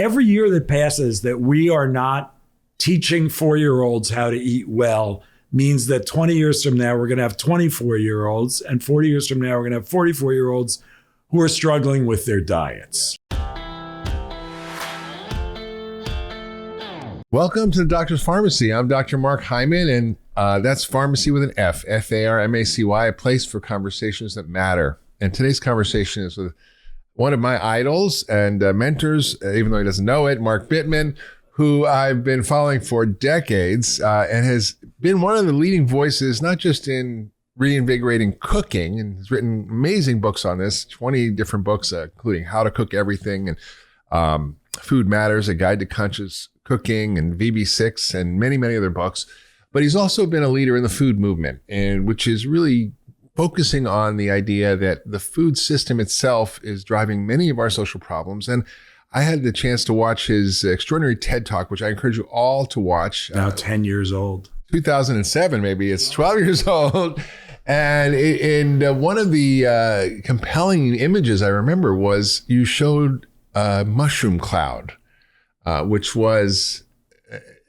every year that passes that we are not teaching 4-year-olds how to eat well means that 20 years from now, we're going to have 24-year-olds, and 40 years from now, we're going to have 44-year-olds who are struggling with their diets. Welcome to the Doctor's Farmacy. I'm Dr. Mark Hyman, and that's Farmacy with an F, F-A-R-M-A-C-Y, a place for conversations that matter. And today's conversation is with one of my idols and mentors, even though he doesn't know it, Mark Bittman, who I've been following for decades and has been one of the leading voices, not just in reinvigorating cooking, and has written amazing books on this, 20 different books, including How to Cook Everything and Food Matters, A Guide to Conscious Cooking, and VB6, and many, many other books. But he's also been a leader in the food movement, and which is really focusing on the idea that the food system itself is driving many of our social problems. And I had the chance to watch his extraordinary TED Talk, which I encourage you all to watch. Now 10 years old. 2007, maybe. It's 12 years old. And one of the compelling images I remember was you showed a mushroom cloud, which was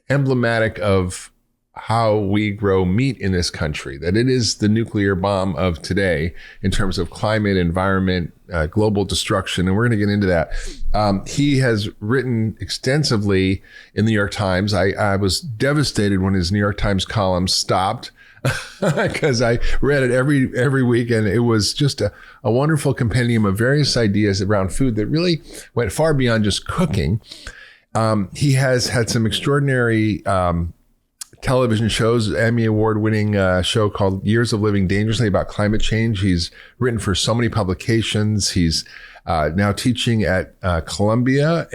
emblematic of how we grow meat in this country, that it is the nuclear bomb of today in terms of climate, environment, global destruction. And we're going to get into that. He has written extensively in the New York Times. I was devastated when his New York Times column stopped because I read it every week. And it was just a wonderful compendium of various ideas around food that really went far beyond just cooking. He has had some extraordinary television shows, Emmy Award-winning show called Years of Living Dangerously about climate change. He's written for so many publications. He's now teaching at Columbia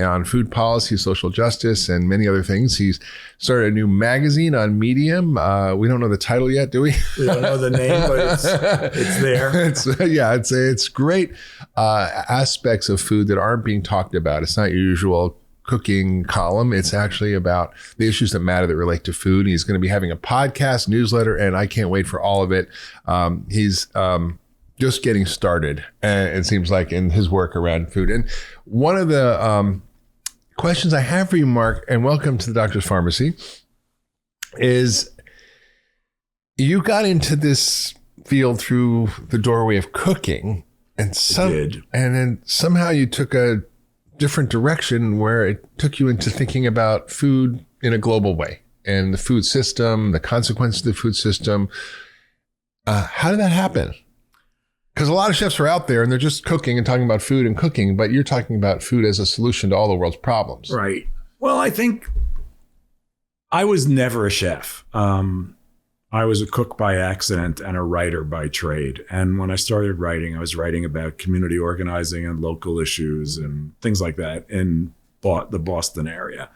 on food policy, social justice, and many other things. He's started a new magazine on Medium. We don't know the title yet, do we? We don't know the name, but it's there. It's great aspects of food that aren't being talked about. It's not your usual cooking column. It's actually about the issues that matter that relate to food. He's going to be having a podcast, newsletter, and I can't wait for all of it. He's just getting started, it seems like, in his work around food. And one of the questions I have for you, Mark, and welcome to the Doctor's Farmacy, is you got into this field through the doorway of cooking, and then somehow you took a different direction where it took you into thinking about food in a global way and the food system, the consequences of the food system. How did that happen? Because a lot of chefs are out there and they're just cooking and talking about food and cooking, but you're talking about food as a solution to all the world's problems. Right. Well, I think I was never a chef. I was a cook by accident and a writer by trade. And when I started writing, I was writing about community organizing and local issues and things like that in the Boston area.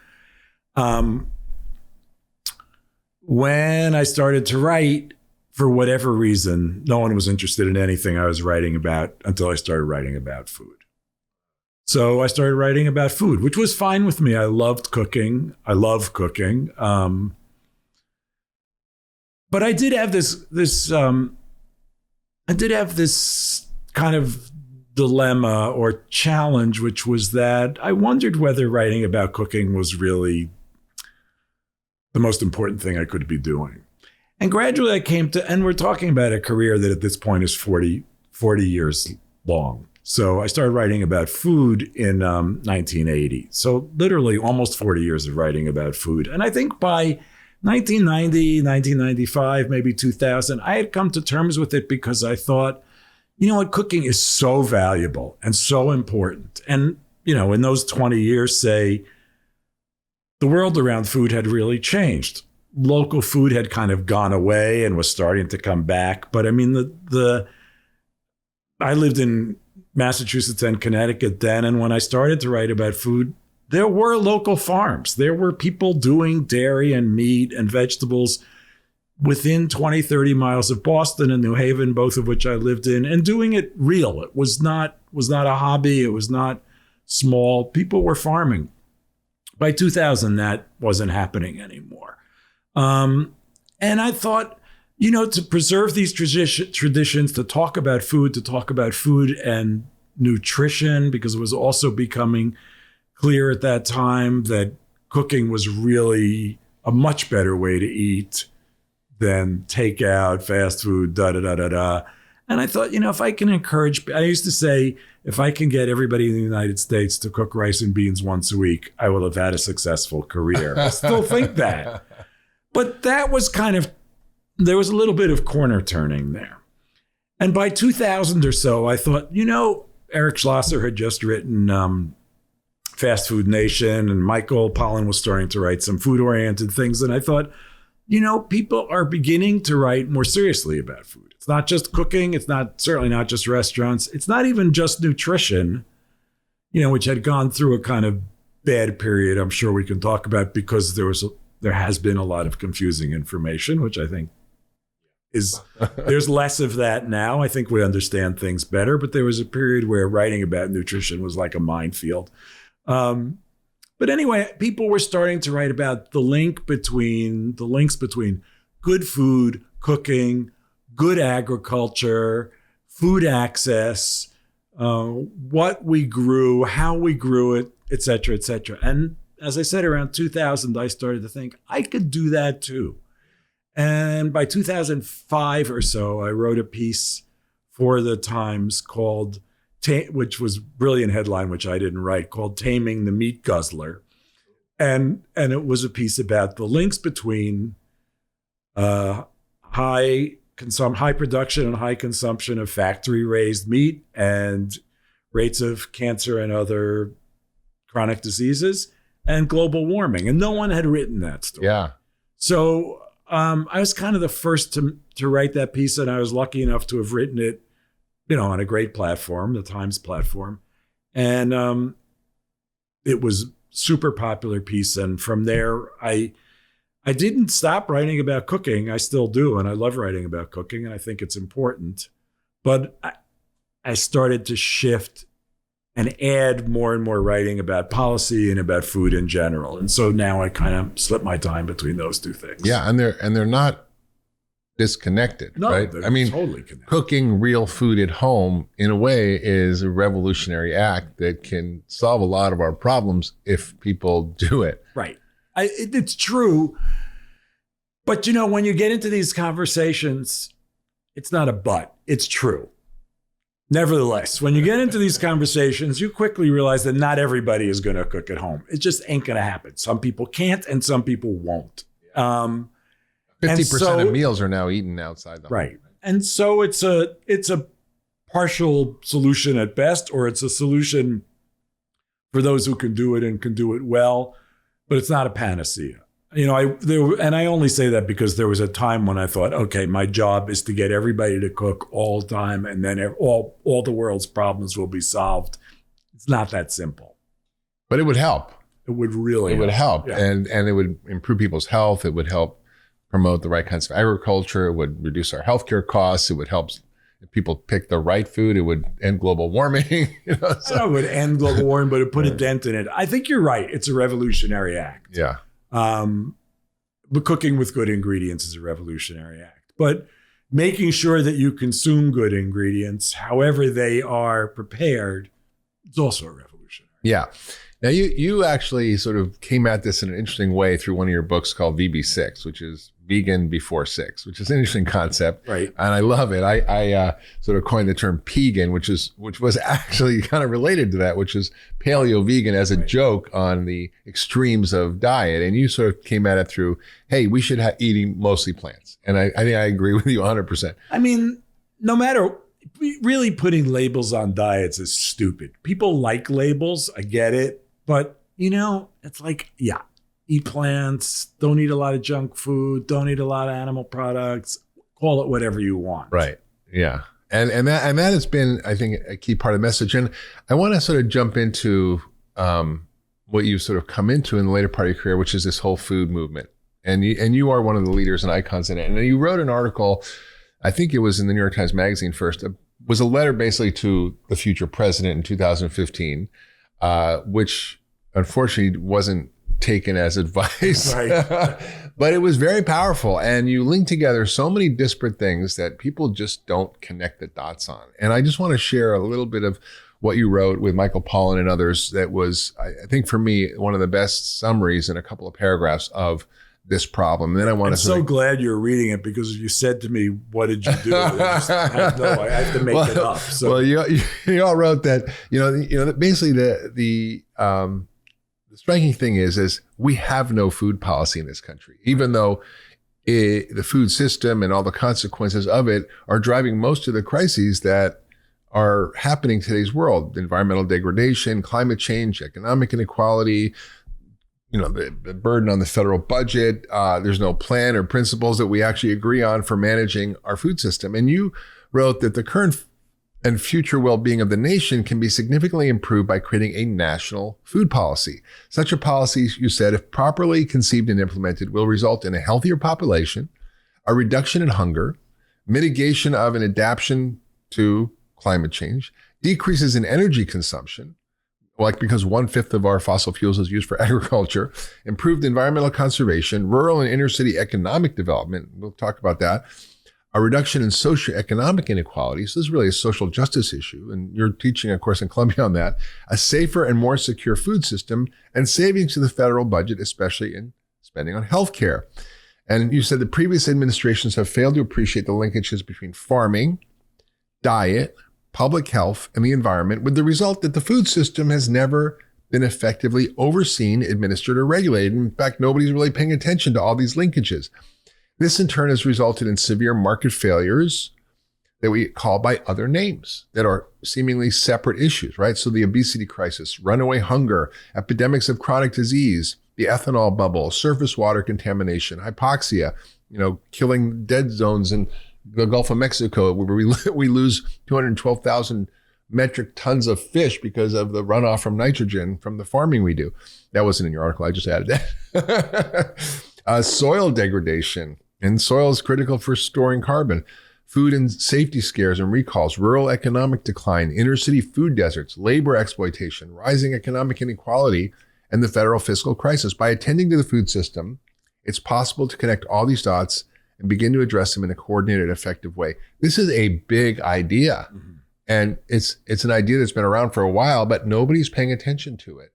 When I started to write, for whatever reason, no one was interested in anything I was writing about until I started writing about food. So I started writing about food, which was fine with me. I loved cooking. I love cooking. But I did have this kind of dilemma or challenge, which was that I wondered whether writing about cooking was really the most important thing I could be doing. And gradually I came to, and we're talking about a career that at this point is 40 years long. So I started writing about food in 1980. So literally almost 40 years of writing about food. And I think by 1990, 1995, maybe 2000, I had come to terms with it because I thought, you know what, cooking is so valuable and so important. And, you know, in those 20 years, say, the world around food had really changed. Local food had kind of gone away and was starting to come back. But I mean, I lived in Massachusetts and Connecticut then, and when I started to write about food, there were local farms. There were people doing dairy and meat and vegetables within 20, 30 miles of Boston and New Haven, both of which I lived in, and doing it real. It was not a hobby. It was not small. People were farming. By 2000, that wasn't happening anymore. And I thought, you know, to preserve these traditions, to talk about food and nutrition, because it was also becoming clear at that time that cooking was really a much better way to eat than takeout, fast food, da-da-da-da-da. And I thought, if I can encourage, I used to say, if I can get everybody in the United States to cook rice and beans once a week, I will have had a successful career. I still think that. But that was there was a little bit of corner turning there. And by 2000 or so, I thought, Eric Schlosser had just written Fast Food Nation, and Michael Pollan was starting to write some food-oriented things. And I thought, people are beginning to write more seriously about food. It's not just cooking. It's certainly not just restaurants. It's not even just nutrition, which had gone through a kind of bad period. I'm sure we can talk about because there has been a lot of confusing information, which I think there's less of that now. I think we understand things better, but there was a period where writing about nutrition was like a minefield. But anyway, people were starting to write about the links between good food, cooking, good agriculture, food access, what we grew, how we grew it, et cetera, et cetera. And as I said, around 2000, I started to think I could do that too. And by 2005 or so, I wrote a piece for the Times called, which was a brilliant headline, which I didn't write, called Taming the Meat Guzzler. And it was a piece about the links between high production and high consumption of factory-raised meat and rates of cancer and other chronic diseases and global warming. And no one had written that story. Yeah. So I was kind of the first to write that piece, and I was lucky enough to have written it, on a great platform, the Times platform. And it was super popular piece. And from there, I didn't stop writing about cooking. I still do. And I love writing about cooking. And I think it's important. But I started to shift and add more and more writing about policy and about food in general. And so now I kind of split my time between those two things. Yeah. And they're not disconnected, no, right? I mean, totally connected. Cooking real food at home, in a way, is a revolutionary act that can solve a lot of our problems if people do it. Right. It's true. But, when you get into these conversations, it's not a but, it's true. Nevertheless, when you get into these conversations, you quickly realize that not everybody is going to cook at home. It just ain't going to happen. Some people can't and some people won't. 50% of meals are now eaten outside the home. Right. And so it's a partial solution at best, or it's a solution for those who can do it and can do it well, but it's not a panacea. And I only say that because there was a time when I thought, okay, my job is to get everybody to cook all the time, and then all the world's problems will be solved. It's not that simple. But it would help. It would really help. Yeah. And it would improve people's health. It would help promote the right kinds of agriculture. It would reduce our healthcare costs. It would help if people pick the right food. It would end global warming. It would end global warming, but it put a dent in it. I think you're right. It's a revolutionary act. Yeah. But cooking with good ingredients is a revolutionary act. But making sure that you consume good ingredients, however they are prepared, is also a revolutionary. Yeah. Now, you actually sort of came at this in an interesting way through one of your books called VB6, which is Vegan Before 6, which is an interesting concept. Right. And I love it. I sort of coined the term pegan, which was actually kind of related to that, which is paleo-vegan as a joke on the extremes of diet. And you sort of came at it through, hey, we should eating mostly plants. And I think I agree with you 100%. I mean, no matter, really putting labels on diets is stupid. People like labels. I get it. But, it's like, yeah, eat plants, don't eat a lot of junk food, don't eat a lot of animal products, call it whatever you want. Right. Yeah. And that has been, I think, a key part of the message. And I want to sort of jump into what you've sort of come into in the later part of your career, which is this whole food movement. And you are one of the leaders and icons in it. And you wrote an article, I think it was in the New York Times Magazine first, was a letter basically to the future president in 2015, which unfortunately wasn't taken as advice, right. But it was very powerful. And you link together so many disparate things that people just don't connect the dots on. And I just want to share a little bit of what you wrote with Michael Pollan and others. That was, I think for me, one of the best summaries in a couple of paragraphs of this problem. And then I'm so glad you're reading it, because you said to me, what did you do? I have to make it up. So. Well, you all wrote that, basically the striking thing is we have no food policy in this country, even though the food system and all the consequences of it are driving most of the crises that are happening in today's world: environmental degradation, climate change, economic inequality, the burden on the federal budget. There's no plan or principles that we actually agree on for managing our food system. And you wrote that the current and future well-being of the nation can be significantly improved by creating a national food policy. Such a policy, you said, if properly conceived and implemented, will result in a healthier population, a reduction in hunger, mitigation of and adaptation to climate change, decreases in energy consumption, because 1/5 of our fossil fuels is used for agriculture, improved environmental conservation, rural and inner city economic development. We'll talk about that. A reduction in socioeconomic inequalities. This is really a social justice issue. And you're teaching, of course, in Columbia on that. A safer and more secure food system, and savings to the federal budget, especially in spending on healthcare. And you said the previous administrations have failed to appreciate the linkages between farming, diet, public health, and the environment, with the result that the food system has never been effectively overseen, administered, or regulated. In fact, nobody's really paying attention to all these linkages. This in turn has resulted in severe market failures that we call by other names that are seemingly separate issues, right? So the obesity crisis, runaway hunger, epidemics of chronic disease, the ethanol bubble, surface water contamination, hypoxia, killing dead zones in the Gulf of Mexico, where we lose 212,000 metric tons of fish because of the runoff from nitrogen from the farming we do. That wasn't in your article. I just added that. Soil degradation, and soil is critical for storing carbon. Food and safety scares and recalls, rural economic decline, inner city food deserts, labor exploitation, rising economic inequality, and the federal fiscal crisis. By attending to the food system, it's possible to connect all these dots and begin to address them in a coordinated, effective way. This is a big idea. Mm-hmm. And it's an idea that's been around for a while, but nobody's paying attention to it.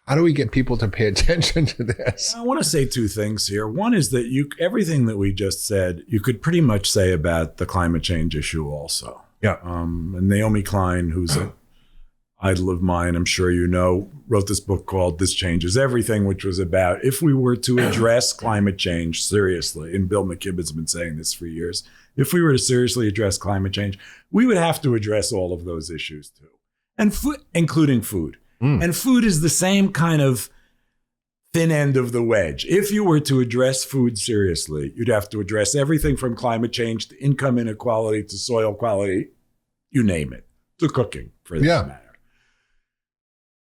How do we get people to pay attention to this? I want to say two things here. One is that everything that we just said, you could pretty much say about the climate change issue also. Yeah. And Naomi Klein, who's an idol of mine, I'm sure you know, wrote this book called This Changes Everything, which was about if we were to address climate change seriously, and Bill McKibben's been saying this for years, if we were to seriously address climate change, we would have to address all of those issues too, and including food. And food is the same kind of thin end of the wedge. If you were to address food seriously, you'd have to address everything from climate change to income inequality to soil quality, you name it, to cooking for that matter.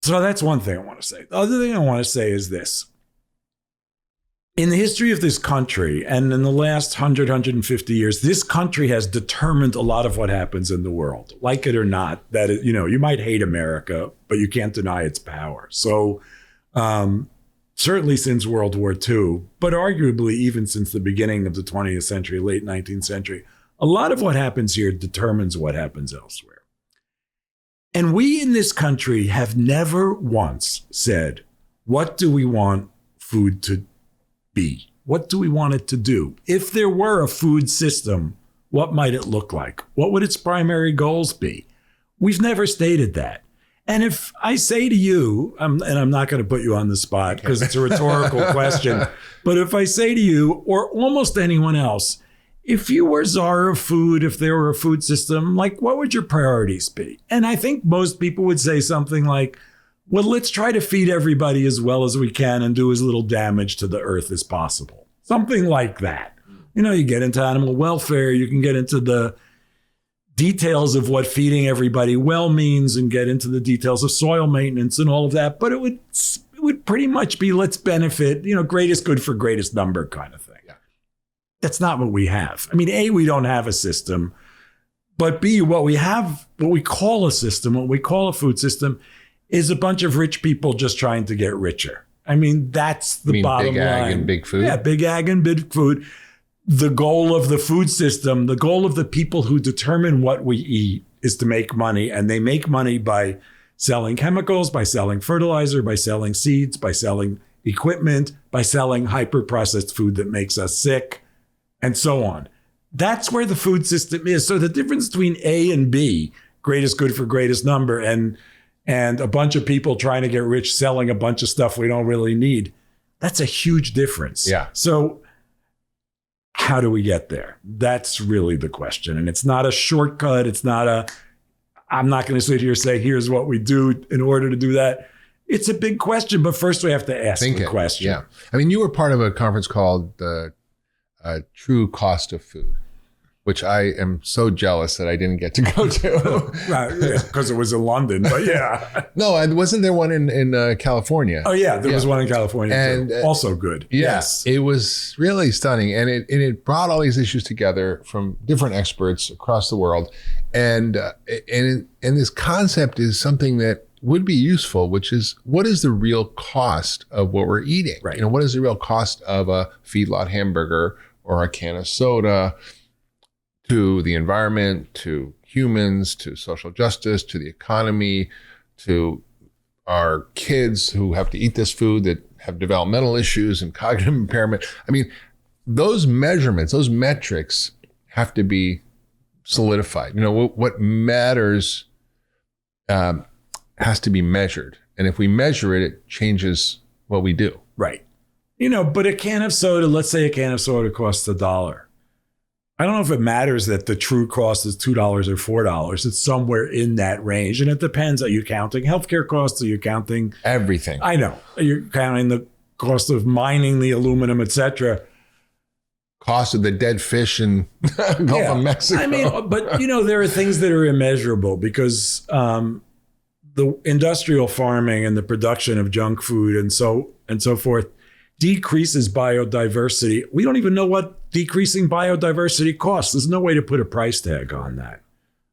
So that's one thing I want to say. The other thing I want to say is this. In the history of this country, and in the last 100, 150 years, this country has determined a lot of what happens in the world. Like it or not, that it, you might hate America, but you can't deny its power. So certainly since World War II, but arguably even since the beginning of the 20th century, late 19th century, a lot of what happens here determines what happens elsewhere. And we in this country have never once said, what do we want food to be? What do we want it to do? If there were a food system, what might it look like? What would its primary goals be? We've never stated that. And if I say to you, and I'm not going to put you on the spot because it's a rhetorical question, but if I say to you or almost anyone else, if you were czar of food, if there were a food system, like what would your priorities be? And I think most people would say something like, well, let's try to feed everybody as well as we can and do as little damage to the earth as possible. Something like that. You get into animal welfare, you can get into the details of what feeding everybody well means and get into the details of soil maintenance and all of that. But it would pretty much be let's benefit, greatest good for greatest number kind of thing. Yeah. That's not what we have. I mean, A, we don't have a system, but B, what we have, what we call a system, what we call a food system is a bunch of rich people just trying to get richer. I mean, that's the bottom line. Big ag and big food? Yeah, big ag and big food. The goal of the food system, the goal of the people who determine what we eat is to make money, and they make money by selling chemicals, by selling fertilizer, by selling seeds, by selling equipment, by selling hyper-processed food that makes us sick, and so on. That's where the food system is. So the difference between A and B, greatest good for greatest number, and a bunch of people trying to get rich selling a bunch of stuff we don't really need, that's a huge difference. Yeah. So how do we get there? That's really the question. And it's not a shortcut. It's not I'm not going to sit here and say, here's what we do in order to do that. It's a big question, but first we have to ask the question. Yeah. I mean, you were part of a conference called the True Cost of Food, which I am so jealous that I didn't get to go to. Right, because it was in London, but yeah. No, and wasn't there one in California? Oh yeah, there was one in California and too. Also good. Yes. It was really stunning. And it brought all these issues together from different experts across the world. And this concept is something that would be useful, which is, what is the real cost of what we're eating? Right. You know, what is the real cost of a feedlot hamburger or a can of soda to the environment, to humans, to social justice, to the economy, to our kids who have to eat this food that have developmental issues and cognitive impairment. I mean, those measurements, those metrics have to be solidified. You know, what matters has to be measured. And if we measure it, it changes what we do. Right. You know, but a can of soda, let's say a can of soda costs $1. I don't know if it matters that the true cost is $2 or $4. It's somewhere in that range. And it depends. Are you counting healthcare costs? Are you counting everything? I know. Are you counting the cost of mining the aluminum, et cetera? Cost of the dead fish in Gulf of Mexico. I mean, but you know, there are things that are immeasurable because the industrial farming and the production of junk food and so forth decreases biodiversity. We don't even know what decreasing biodiversity costs. There's no way to put a price tag on that.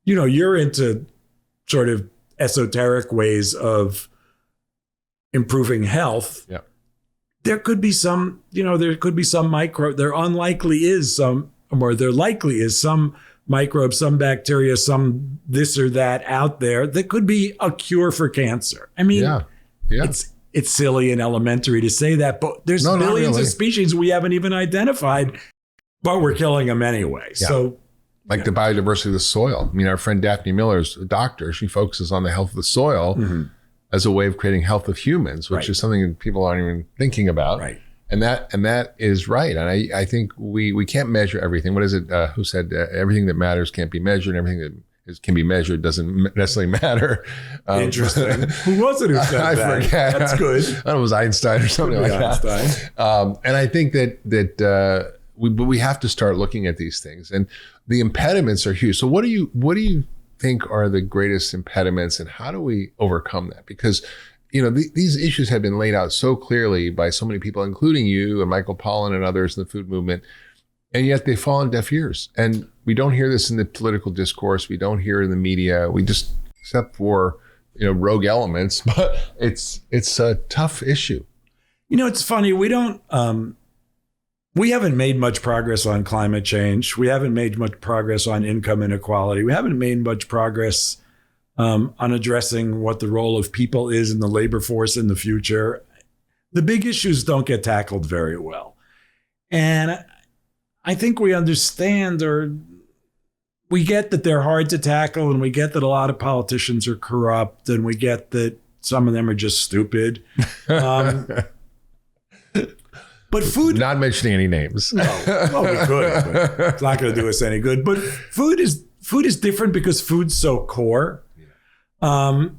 You know, you're into sort of esoteric ways of improving health. Yeah. There could be some, you know, there likely is some microbe, some bacteria, some this or that out there that could be a cure for cancer. I mean, it's silly and elementary to say that, but there's billions of species we haven't even identified, but we're killing them anyway. Yeah. So, like the biodiversity of the soil. I mean, our friend Daphne Miller is a doctor. She focuses on the health of the soil as a way of creating health of humans, which is something that people aren't even thinking about. Right. And that is right. And I think we can't measure everything. What is it? Who said everything that matters can't be measured? Everything that can be measured doesn't necessarily matter. Interesting. Who was it who said I that? forget. That's good. I don't know, it was Einstein or something like that. And I think that we have to start looking at these things, and the impediments are huge. So what do you think are the greatest impediments, and how do we overcome that? Because you know, these issues have been laid out so clearly by so many people, including you and Michael Pollan and others in the food movement. And yet they fall on deaf ears. And we don't hear this in the political discourse. We don't hear it in the media. We just, except for, you know, rogue elements, but it's a tough issue. You know, it's funny. We haven't made much progress on climate change. We haven't made much progress on income inequality. We haven't made much progress on addressing what the role of people is in the labor force in the future. The big issues don't get tackled very well. And I think we understand, or we get that they're hard to tackle, and we get that a lot of politicians are corrupt, and we get that some of them are just stupid. But food... Not mentioning any names. No. Well, we could, but it's not going to do us any good. But food is different because food's so core. And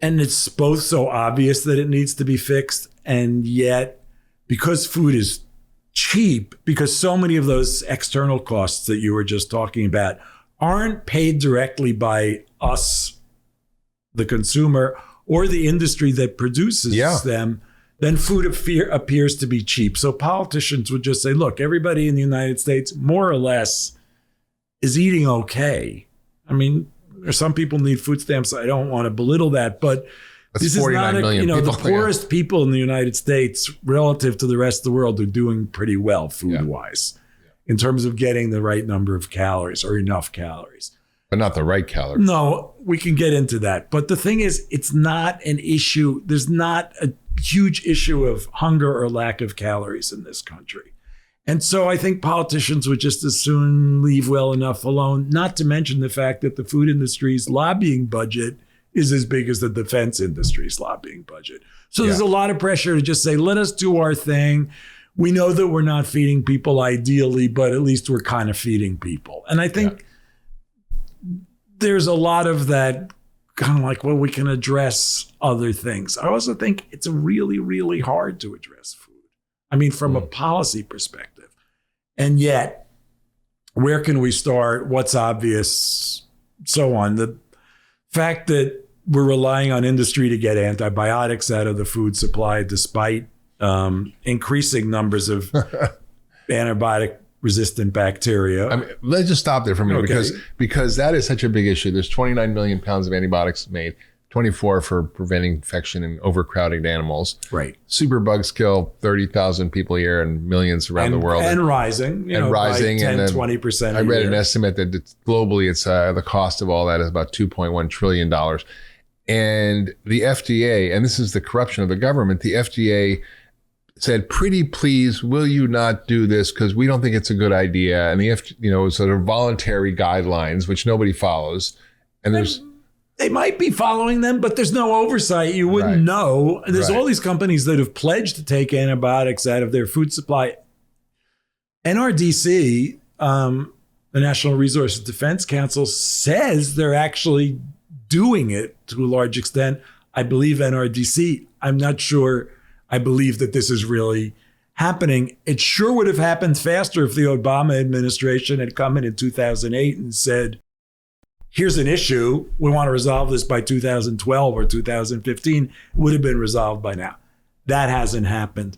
it's both so obvious that it needs to be fixed, and yet because food is cheap, because so many of those external costs that you were just talking about aren't paid directly by us, the consumer, or the industry that produces them, then food appears to be cheap. So politicians would just say, look, everybody in the United States, more or less, is eating okay. I mean, some people need food stamps. I don't want to belittle that, but this is not the poorest people in the United States relative to the rest of the world are doing pretty well food-wise in terms of getting the right number of calories or enough calories. But not the right calories. No, we can get into that. But the thing is, it's not an issue. There's not a huge issue of hunger or lack of calories in this country. And so I think politicians would just as soon leave well enough alone, not to mention the fact that the food industry's lobbying budget is as big as the defense industry's lobbying budget. So there's a lot of pressure to just say, let us do our thing. We know that we're not feeding people ideally, but at least we're kind of feeding people. And I think there's a lot of that kind of like, well, we can address other things. I also think it's really, really hard to address food. I mean, from a policy perspective. And yet, where can we start? What's obvious? So on. The fact that we're relying on industry to get antibiotics out of the food supply, despite increasing numbers of antibiotic resistant bacteria. I mean, let's just stop there for a minute because that is such a big issue. There's 29 million pounds of antibiotics made, 24 for preventing infection and overcrowding animals. Right. Superbugs kill 30,000 people a year and millions around the world. And rising. Rising. By 10, 20% I read an estimate that globally it's the cost of all that is about $2.1 trillion. And the FDA, and this is the corruption of the government, the FDA said, pretty please, will you not do this? Because we don't think it's a good idea. And the sort of voluntary guidelines, which nobody follows. And they might be following them, but there's no oversight. You wouldn't know. There's all these companies that have pledged to take antibiotics out of their food supply. NRDC, the National Resources Defense Council, says they're actually doing it to a large extent. I believe NRDC. I'm not sure I believe that this is really happening. It sure would have happened faster if the Obama administration had come in 2008 and said, here's an issue. We want to resolve this by 2012 or 2015. It would have been resolved by now. That hasn't happened.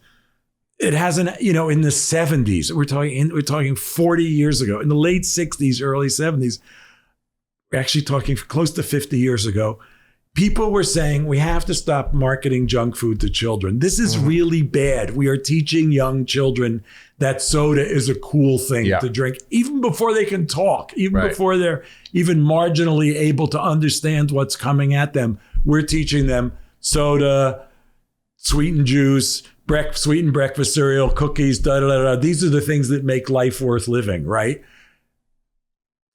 It hasn't, in the 70s, we're talking 40 years ago, in the late 60s, early 70s, we're actually talking close to 50 years ago, people were saying we have to stop marketing junk food to children. This is really bad. We are teaching young children that soda is a cool thing to drink, even before they can talk, even before they're even marginally able to understand what's coming at them. We're teaching them soda, sweetened juice, sweetened breakfast cereal, cookies, These are the things that make life worth living, right?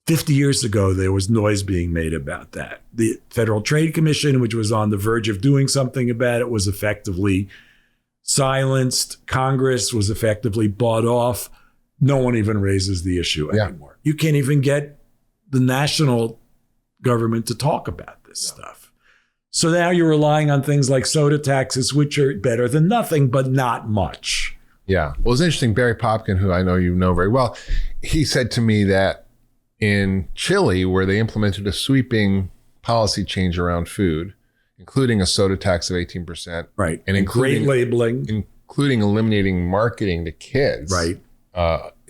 50 years ago, there was noise being made about that. The Federal Trade Commission, which was on the verge of doing something about it, was effectively silenced. Congress was effectively bought off. No one even raises the issue anymore. You can't even get the national government to talk about this stuff. So now you're relying on things like soda taxes, which are better than nothing, but not much. Yeah. Well, it's interesting. Barry Popkin, who I know you know very well, he said to me that in Chile, where they implemented a sweeping policy change around food, including a soda tax of 18%. Right. And including great labeling. Including eliminating marketing to kids. Right.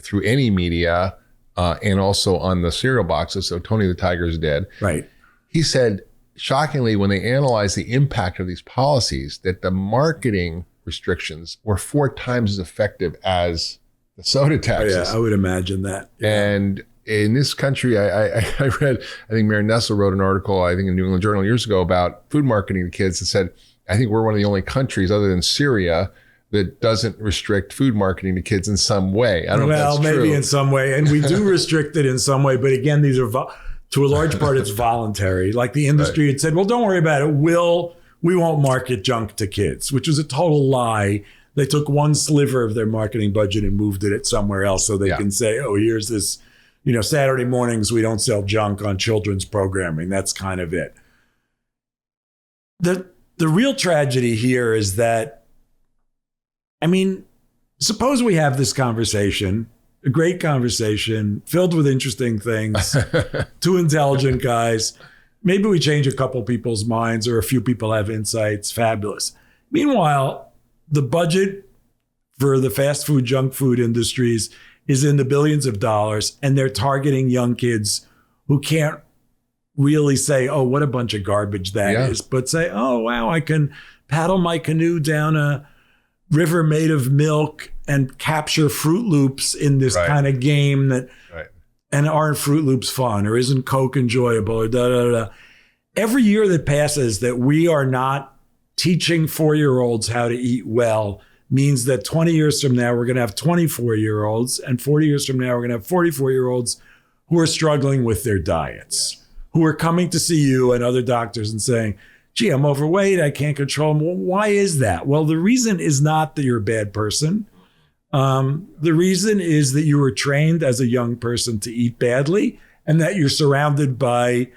Through any media and also on the cereal boxes. So Tony the Tiger's dead. Right. He said, shockingly, when they analyzed the impact of these policies, that the marketing restrictions were 4 times as effective as the soda taxes. Oh, yeah, I would imagine that. Yeah. And in this country, I read, I think Mary Nessel wrote an article, I think in the New England Journal years ago, about food marketing to kids that said, I think we're one of the only countries other than Syria that doesn't restrict food marketing to kids in some way. I don't know if that's true. Well, maybe in some way. And we do restrict it in some way. But again, these are, to a large part, it's voluntary. Like the industry had said, well, don't worry about it. We won't market junk to kids, which was a total lie. They took one sliver of their marketing budget and moved it somewhere else so they can say, oh, here's this, Saturday mornings, we don't sell junk on children's programming. That's kind of it. The real tragedy here is that, suppose we have this conversation, a great conversation filled with interesting things, 2 intelligent guys. Maybe we change a couple people's minds or a few people have insights. Fabulous. Meanwhile, the budget for the fast food, junk food industries is in the billions of dollars, and they're targeting young kids who can't really say, oh, what a bunch of garbage that is, but say, oh, wow, I can paddle my canoe down a river made of milk and capture Fruit Loops in this kind of game that and aren't Fruit Loops fun, or isn't Coke enjoyable, or da da da. Every year that passes that we are not teaching 4-year-olds how to eat well means that 20 years from now, we're going to have 24-year-olds, and 40 years from now, we're going to have 44-year-olds who are struggling with their diets, who are coming to see you and other doctors and saying, gee, I'm overweight, I can't control them. Well, why is that? Well, the reason is not that you're a bad person. The reason is that you were trained as a young person to eat badly, and that you're surrounded by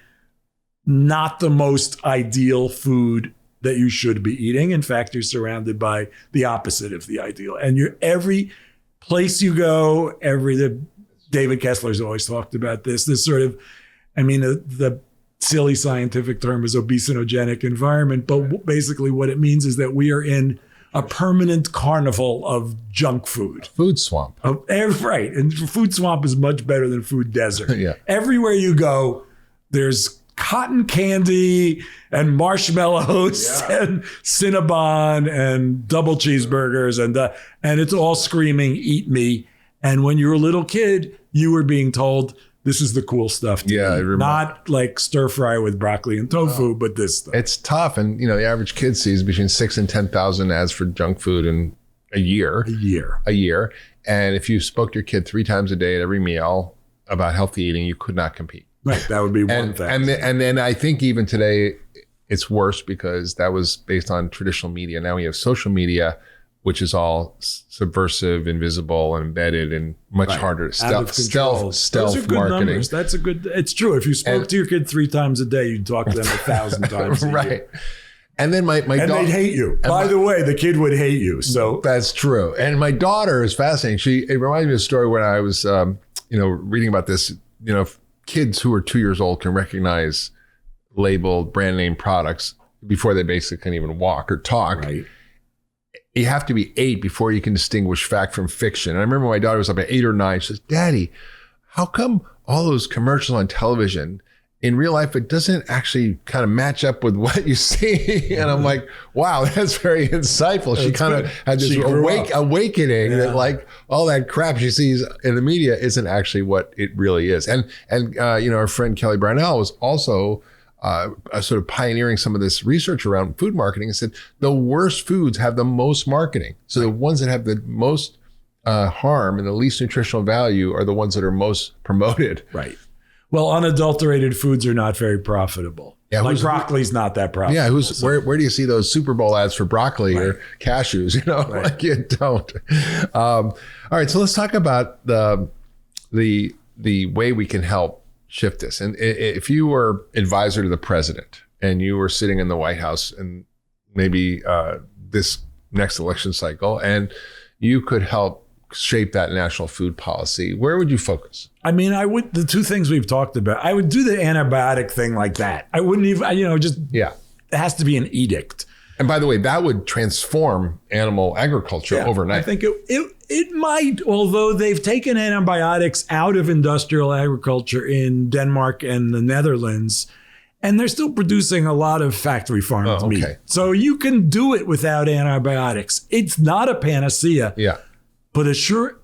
not the most ideal food that you should be eating. In fact, you're surrounded by the opposite of the ideal. And every place you go, David Kessler's always talked about this sort of, the silly scientific term is obesogenic environment, but basically what it means is that we are in a permanent carnival of junk food. Food swamp. Right. And food swamp is much better than food desert. Yeah. Everywhere you go, there's cotton candy and marshmallows and Cinnabon and double cheeseburgers and it's all screaming, eat me. And when you were a little kid, you were being told, this is the cool stuff to eat. Not like stir fry with broccoli and tofu, but this stuff. It's tough. And, the average kid sees between 6,000 and 10,000 ads for junk food in a year. A year. And if you spoke to your kid 3 times a day at every meal about healthy eating, you could not compete. Right. That would be one thing. And then I think even today it's worse because that was based on traditional media. Now we have social media, which is all subversive, invisible, and embedded, and much harder. Stealth Those are good marketing. Numbers. That's it's true. If you spoke to your kid 3 times a day, you'd talk to them 1,000 times a year. And then my and they'd hate you. By the way, the kid would hate you. So that's true. And my daughter is fascinating. It reminds me of a story when I was, reading about this. Kids who are 2 years old can recognize labeled brand name products before they basically can even walk or talk. Right. You have to be 8 before you can distinguish fact from fiction. And I remember my daughter was about 8 or 9. She says, Daddy, how come all those commercials on television, in real life, it doesn't actually kind of match up with what you see? And I'm like, wow, that's very insightful. She kind of had this awakening that like all that crap she sees in the media isn't actually what it really is. And our friend Kelly Brownell was also sort of pioneering some of this research around food marketing and said the worst foods have the most marketing. So the ones that have the most harm and the least nutritional value are the ones that are most promoted. Right. Well, unadulterated foods are not very profitable. Yeah, like broccoli's not that profitable. Yeah, where do you see those Super Bowl ads for broccoli or cashews? Like you don't. All right, so let's talk about the way we can help shift this. And if you were advisor to the president and you were sitting in the White House and maybe this next election cycle, and you could help shape that national food policy, where would you focus? The 2 things we've talked about, I would do the antibiotic thing like that. I wouldn't even, it has to be an edict. And by the way, that would transform animal agriculture overnight. I think it might, although they've taken antibiotics out of industrial agriculture in Denmark and the Netherlands, and they're still producing a lot of factory farmed meat. So you can do it without antibiotics. It's not a panacea. Yeah. But it sure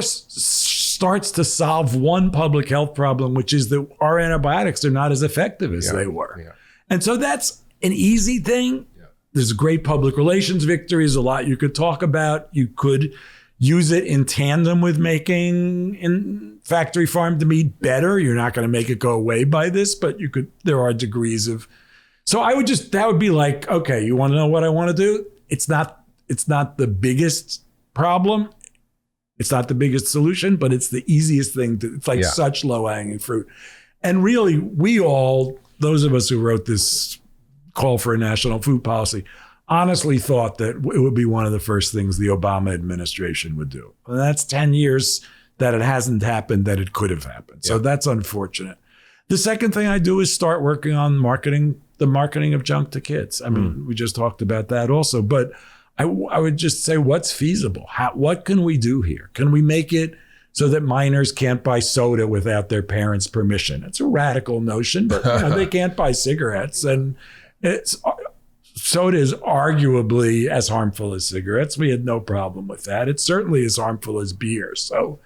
starts to solve one public health problem, which is that our antibiotics are not as effective as they were. Yeah. And so that's an easy thing. Yeah. There's a great public relations victory. There's a lot you could talk about. You could use it in tandem with making factory farmed meat better. You're not going to make it go away by this, but there are degrees of. So that would be like, okay, you want to know what I want to do? It's not the biggest problem. It's not the biggest solution, but it's the easiest thing it's like such low hanging fruit. And really, those of us who wrote this call for a national food policy, honestly thought that it would be one of the first things the Obama administration would do. And that's 10 years that it hasn't happened, that it could have happened. So that's unfortunate. The second thing I do is start working on the marketing of junk to kids. We just talked about that also, but I would just say, what's feasible? What can we do here? Can we make it so that minors can't buy soda without their parents' permission? It's a radical notion, but they can't buy cigarettes. And soda is arguably as harmful as cigarettes. We had no problem with that. It's certainly as harmful as beer. So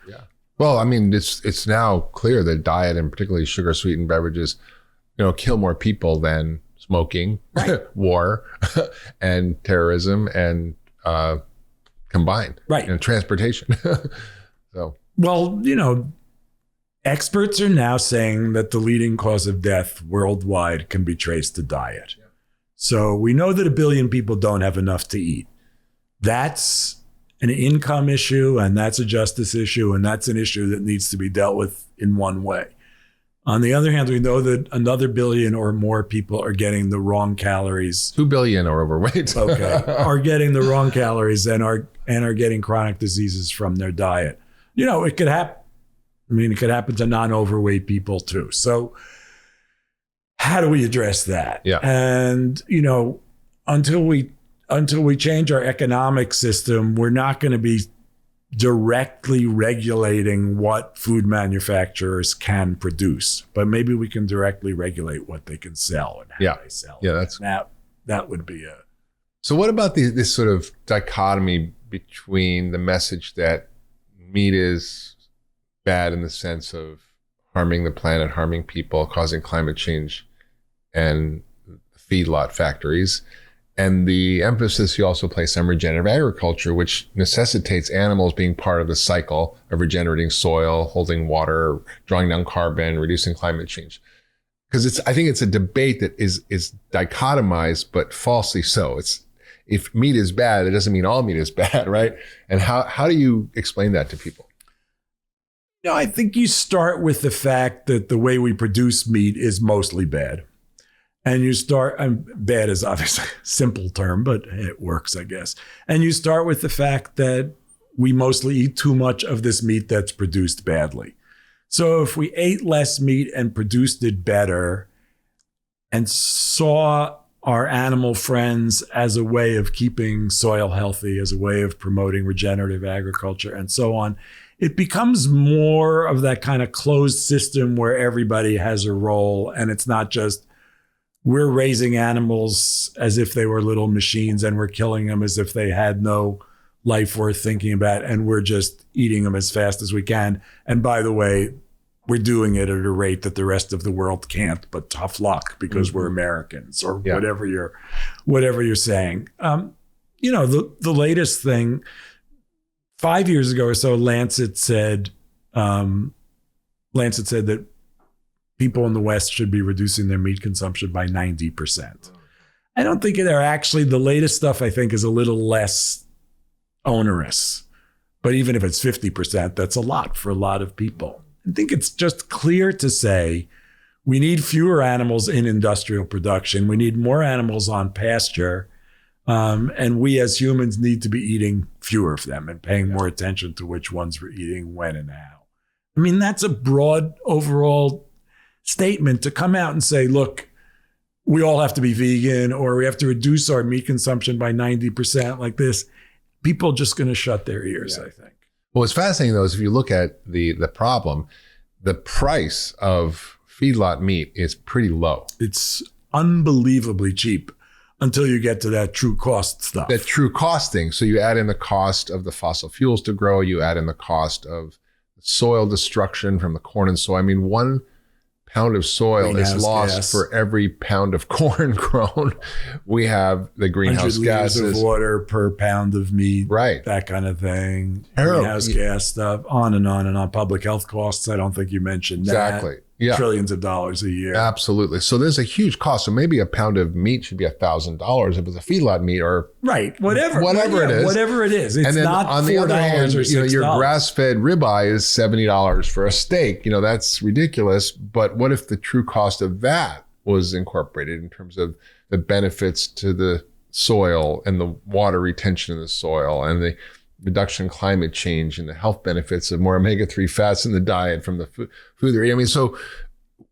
Well, I mean, it's now clear that diet and particularly sugar sweetened beverages, kill more people than smoking, right. war, and terrorism, and combined, right? Transportation. So, well, experts are now saying that the leading cause of death worldwide can be traced to diet. Yeah. So we know that 1 billion people don't have enough to eat. That's an income issue, and that's a justice issue, and that's an issue that needs to be dealt with in one way. On the other hand, we know that another 1 billion or more people are getting the wrong calories. 2 billion are overweight. Okay, are getting the wrong calories and are getting chronic diseases from their diet. It could happen. I mean, it could happen to non-overweight people too. So how do we address that? Yeah. And, until we change our economic system, we're not going to be directly regulating what food manufacturers can produce, but maybe we can directly regulate what they can sell and how they sell. Yeah, that would be a. So what about this sort of dichotomy between the message that meat is bad in the sense of harming the planet, harming people, causing climate change, and feedlot factories, and the emphasis you also place on regenerative agriculture, which necessitates animals being part of the cycle of regenerating soil, holding water, drawing down carbon, reducing climate change? Because I think it's a debate that is dichotomized, but falsely so. If meat is bad, it doesn't mean all meat is bad, right? And how do you explain that to people? I think you start with the fact that the way we produce meat is mostly bad. And bad is obviously a simple term, but it works, I guess. And you start with the fact that we mostly eat too much of this meat that's produced badly. So if we ate less meat and produced it better and saw our animal friends as a way of keeping soil healthy, as a way of promoting regenerative agriculture and so on, it becomes more of that kind of closed system where everybody has a role, and it's not just we're raising animals as if they were little machines and we're killing them as if they had no life worth thinking about, and we're just eating them as fast as we can. And by the way, we're doing it at a rate that the rest of the world can't, but tough luck because we're Americans, or whatever you're saying. The latest thing, 5 years ago or so, Lancet said that people in the West should be reducing their meat consumption by 90%. I don't think they're actually, the latest stuff I think is a little less onerous, but even if it's 50%, that's a lot for a lot of people. I think it's just clear to say we need fewer animals in industrial production. We need more animals on pasture. And we as humans need to be eating fewer of them and paying more attention to which ones we're eating, when and how. I mean, that's a broad overall statement to come out and say, look, we all have to be vegan, or we have to reduce our meat consumption by 90% like this. People are just going to shut their ears, I think. Well, what's fascinating, though, is if you look at the problem, the price of feedlot meat is pretty low. It's unbelievably cheap until you get to that true cost stuff. That true costing. So you add in the cost of the fossil fuels to grow, you add in the cost of soil destruction from the corn and soy. I mean, 1 pound of soil is lost for every pound of corn grown. We have the greenhouse gases. 100 liters of water per pound of meat. Right. That kind of thing. Terrible. Greenhouse gas stuff, on and on and on. Public health costs, I don't think you mentioned that. Exactly. Yeah. Trillions of dollars a year. Absolutely. So there's a huge cost. So maybe a pound of meat should be $1,000 if it's a feedlot meat, or right, whatever it is. It's and then not on the other hand, or $6. Your grass-fed ribeye is $70 for a steak. That's ridiculous. But what if the true cost of that was incorporated in terms of the benefits to the soil and the water retention in the soil and the reduction in climate change and the health benefits of more omega-3 fats in the diet from the food they're eating? I mean, so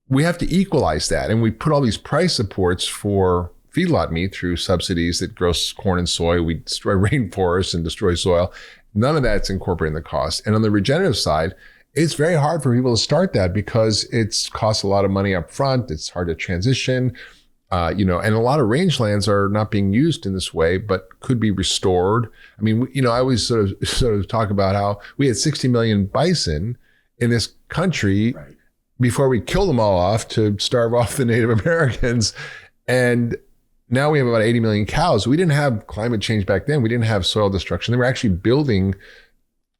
we have to equalize that. And we put all these price supports for feedlot meat through subsidies that grow corn and soy. We destroy rainforests and destroy soil. None of that's incorporating the cost. And on the regenerative side, it's very hard for people to start that because it costs a lot of money up front. It's hard to transition. And a lot of rangelands are not being used in this way, but could be restored. I mean, I always sort of talk about how we had 60 million bison in this country Right. before we kill them all off to starve off the Native Americans. And now we have about 80 million cows. We didn't have climate change back then. We didn't have soil destruction. They were actually building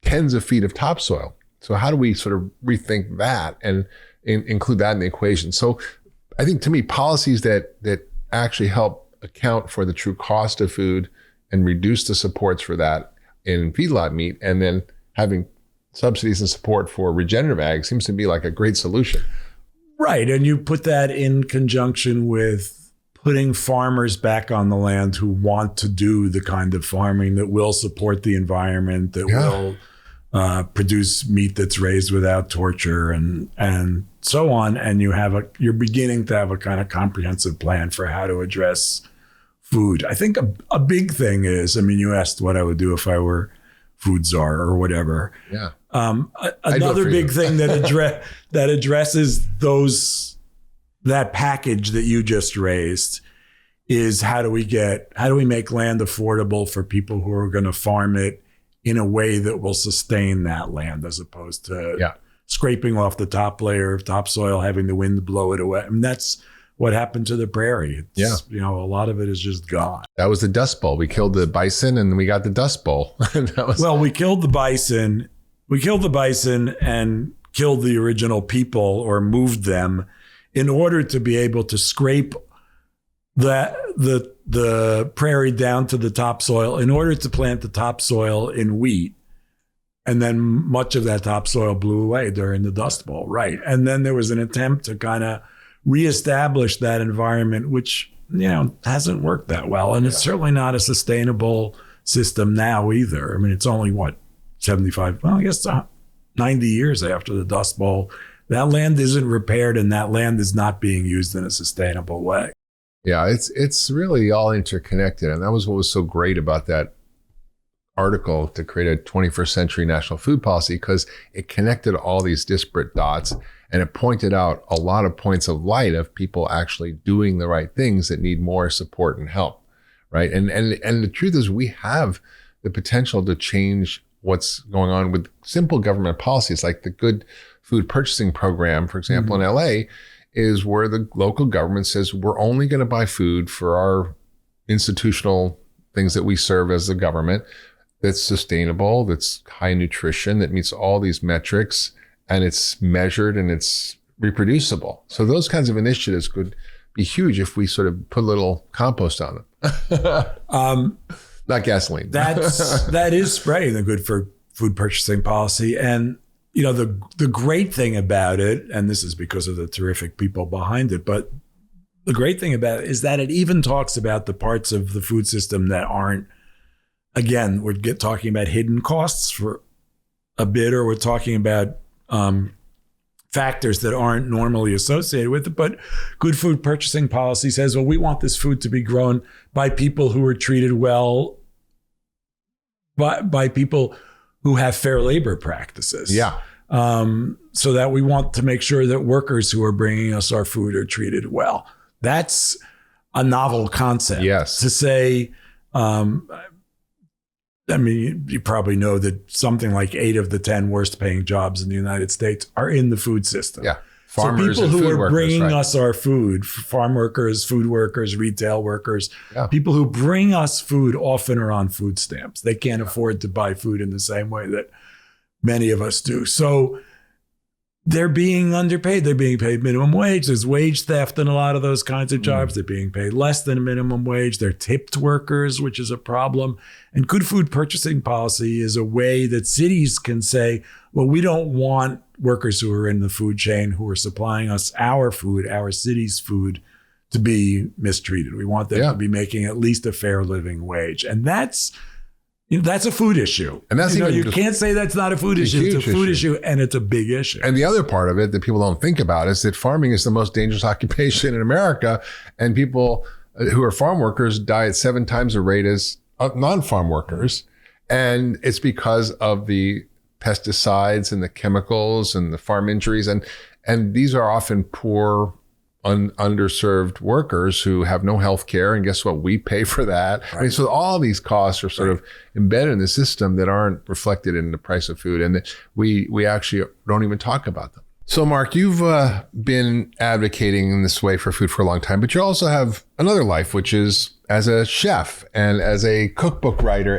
tens of feet of topsoil. So how do we sort of rethink that and include that in the equation? So I think, to me, policies that actually help account for the true cost of food and reduce the supports for that in feedlot meat, and then having subsidies and support for regenerative ag seems to be like a great solution. Right. And you put that in conjunction with putting farmers back on the land who want to do the kind of farming that will support the environment, that will produce meat that's raised without torture and so on. And you're beginning to have a kind of comprehensive plan for how to address food. I think a big thing is, I mean, you asked what I would do if I were food czar or whatever. Yeah. Another big thing that addresses that package that you just raised is how do we make land affordable for people who are going to farm it in a way that will sustain that land, as opposed to scraping off the top layer of topsoil, having the wind blow it away. I mean, that's what happened to the prairie. A lot of it is just gone. That was the Dust Bowl. We killed the bison and we got the Dust Bowl. We killed the bison. We killed the bison and killed the original people, or moved them, in order to be able to scrape the prairie down to the topsoil, in order to plant the topsoil in wheat. And then much of that topsoil blew away during the Dust Bowl. Right. And then there was an attempt to kind of reestablish that environment, which, hasn't worked that well. And it's certainly not a sustainable system now either. I mean, it's only 90 years after the Dust Bowl. That land isn't repaired, and that land is not being used in a sustainable way. Yeah, it's really all interconnected. And that was what was so great about that article, to create a 21st century national food policy, because it connected all these disparate dots, and it pointed out a lot of points of light of people actually doing the right things that need more support and help, right? And the truth is, we have the potential to change what's going on with simple government policies, like the Good Food Purchasing Program, for example, in LA, is where the local government says, we're only going to buy food for our institutional things that we serve as the government, that's sustainable, that's high nutrition, that meets all these metrics, and it's measured and it's reproducible. So those kinds of initiatives could be huge if we sort of put a little compost on them. Not gasoline. That is spreading the Good for Food Purchasing policy. And, the great thing about it, and this is because of the terrific people behind it, but the great thing about it is that it even talks about the parts of the food system that aren't, again, we're talking about hidden costs for a bit, or we're talking about factors that aren't normally associated with it. But Good Food Purchasing policy says, well, we want this food to be grown by people who are treated well, by people who have fair labor practices. Yeah. So that we want to make sure that workers who are bringing us our food are treated well. That's a novel concept. Yes. To say, you probably know that something like 8 of the 10 worst paying jobs in the United States are in the food system. Yeah. Farmers, so people and who food are workers, bringing right? us our food, farm workers, food workers, retail workers, people who bring us food often are on food stamps. They can't afford to buy food in the same way that many of us do. So they're being underpaid. They're being paid minimum wage. There's wage theft in a lot of those kinds of jobs. They're being paid less than minimum wage. They're tipped workers, which is a problem. And Good Food Purchasing policy is a way that cities can say, well, we don't want workers who are in the food chain, who are supplying us our food, our city's food, to be mistreated. We want them to be making at least a fair living wage. And that's a food issue. And that's you can't say that's not a food issue. It's a food issue, and it's a big issue. And the other part of it that people don't think about is that farming is the most dangerous occupation in America, and people who are farm workers die at 7 times the rate as non-farm workers. And it's because of the pesticides and the chemicals and the farm injuries. And these are often poor underserved workers who have no health care. And guess what? We pay for that. Right. I mean, so all these costs are sort of embedded in the system that aren't reflected in the price of food. And we actually don't even talk about them. So Mark, you've been advocating in this way for food for a long time, but you also have another life, which is as a chef and as a cookbook writer.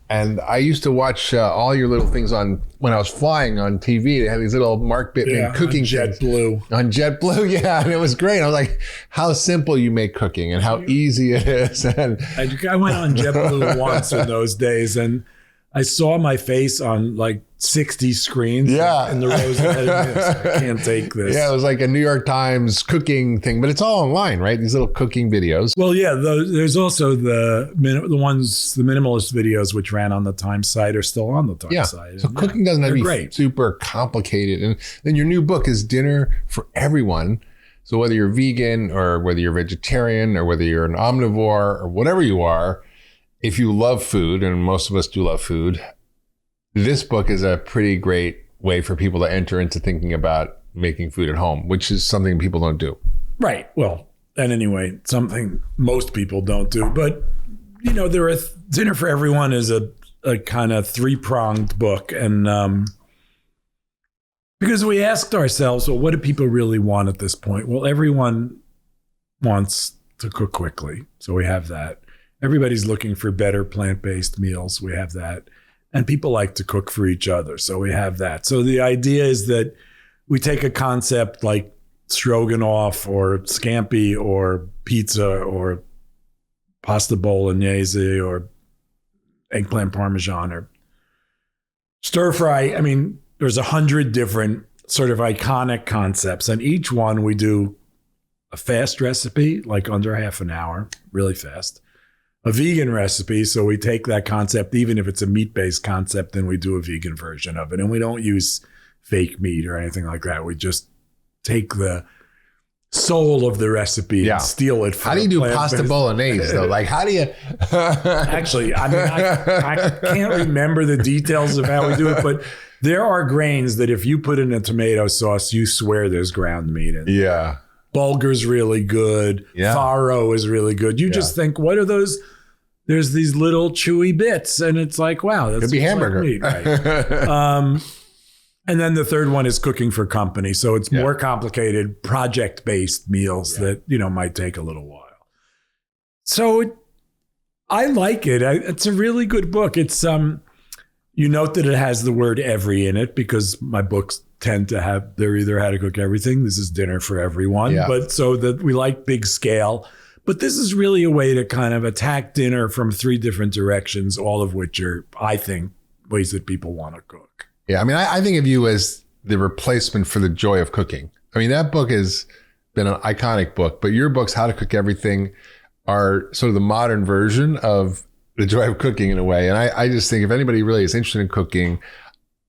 And I used to watch all your little things when I was flying on TV. They had these little Mark Bittman cooking JetBlue. On JetBlue, yeah, and it was great. I was like, how simple you make cooking and how easy it is. And I went on JetBlue once in those days, and I saw my face on like 60 screens. Yeah. In the rows ahead of me. I can't take this. Yeah, it was like a New York Times cooking thing, but it's all online, right? These little cooking videos. Well, yeah, there's also the minimalist videos, which ran on the Times site, are still on the Times site. So cooking doesn't have to be super complicated. And then your new book is Dinner for Everyone. So whether you're vegan or whether you're vegetarian or whether you're an omnivore or whatever you are, if you love food, and most of us do love food, this book is a pretty great way for people to enter into thinking about making food at home, which is something people don't do. Right. Well, and anyway, something most people don't do. But, Dinner for Everyone is a kind of three-pronged book. And because we asked ourselves, well, what do people really want at this point? Well, everyone wants to cook quickly. So we have that. Everybody's looking for better plant-based meals. We have that. And people like to cook for each other. So we have that. So the idea is that we take a concept like stroganoff or scampi or pizza or pasta bolognese or eggplant parmesan or stir fry. I mean, there's 100 different sort of iconic concepts. And each one we do a fast recipe, like under half an hour, really fast. A vegan recipe, so we take that concept, even if it's a meat-based concept, then we do a vegan version of it. And we don't use fake meat or anything like that. We just take the soul of the recipe and steal it from How do you do pasta bolognese, though? Like, how do you... Actually, I mean, I can't remember the details of how we do it, but there are grains that if you put in a tomato sauce, you swear there's ground meat in it. Yeah. Bulgur's really good. Yeah. Farro is really good. You just think, what are those... There's these little chewy bits, and it's like, wow, that's could be hamburger. Like meat, right? And then the third one is cooking for company. So it's more complicated, project-based meals that, might take a little while. So I like it. It's a really good book. It's you note that it has the word every in it because my books tend to have, they're either how to cook everything. This is Dinner for Everyone. Yeah. But so that we like big scale. But this is really a way to kind of attack dinner from three different directions, all of which are, I think, ways that people want to cook. Yeah, I mean, I think of you as the replacement for The Joy of Cooking. I mean, that book has been an iconic book, but your books, How to Cook Everything, are sort of the modern version of The Joy of Cooking in a way. And I just think if anybody really is interested in cooking,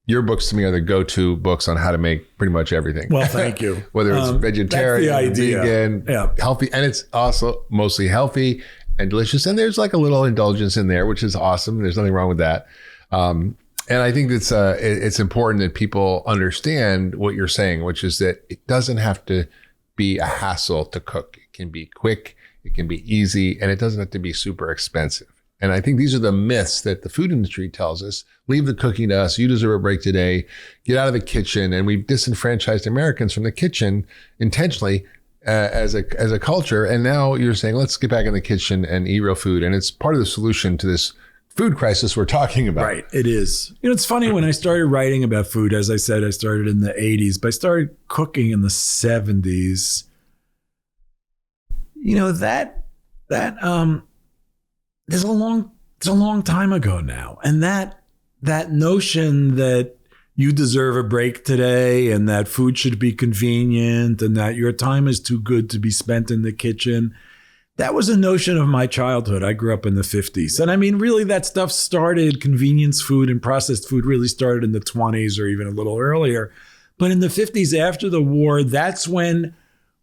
your books to me are the go-to books on how to make pretty much everything. Well, thank you. Whether it's vegetarian, vegan, healthy, and it's also mostly healthy and delicious. And there's like a little indulgence in there, which is awesome. There's nothing wrong with that. And I think it's important that people understand what you're saying, which is that it doesn't have to be a hassle to cook. It can be quick, it can be easy, and it doesn't have to be super expensive. And I think these are the myths that the food industry tells us. Leave the cooking to us. You deserve a break today. Get out of the kitchen. And we've disenfranchised Americans from the kitchen intentionally as a culture. And now you're saying, let's get back in the kitchen and eat real food. And it's part of the solution to this food crisis we're talking about. Right. It is. It's funny, when I started writing about food, as I said, I started in the 80s, but I started cooking in the 70s. It's a long time ago now. And that notion that you deserve a break today and that food should be convenient and that your time is too good to be spent in the kitchen, that was a notion of my childhood. I grew up in the 50s. And I mean, really, that stuff started, convenience food and processed food really started in the 20s or even a little earlier. But in the 50s, after the war, that's when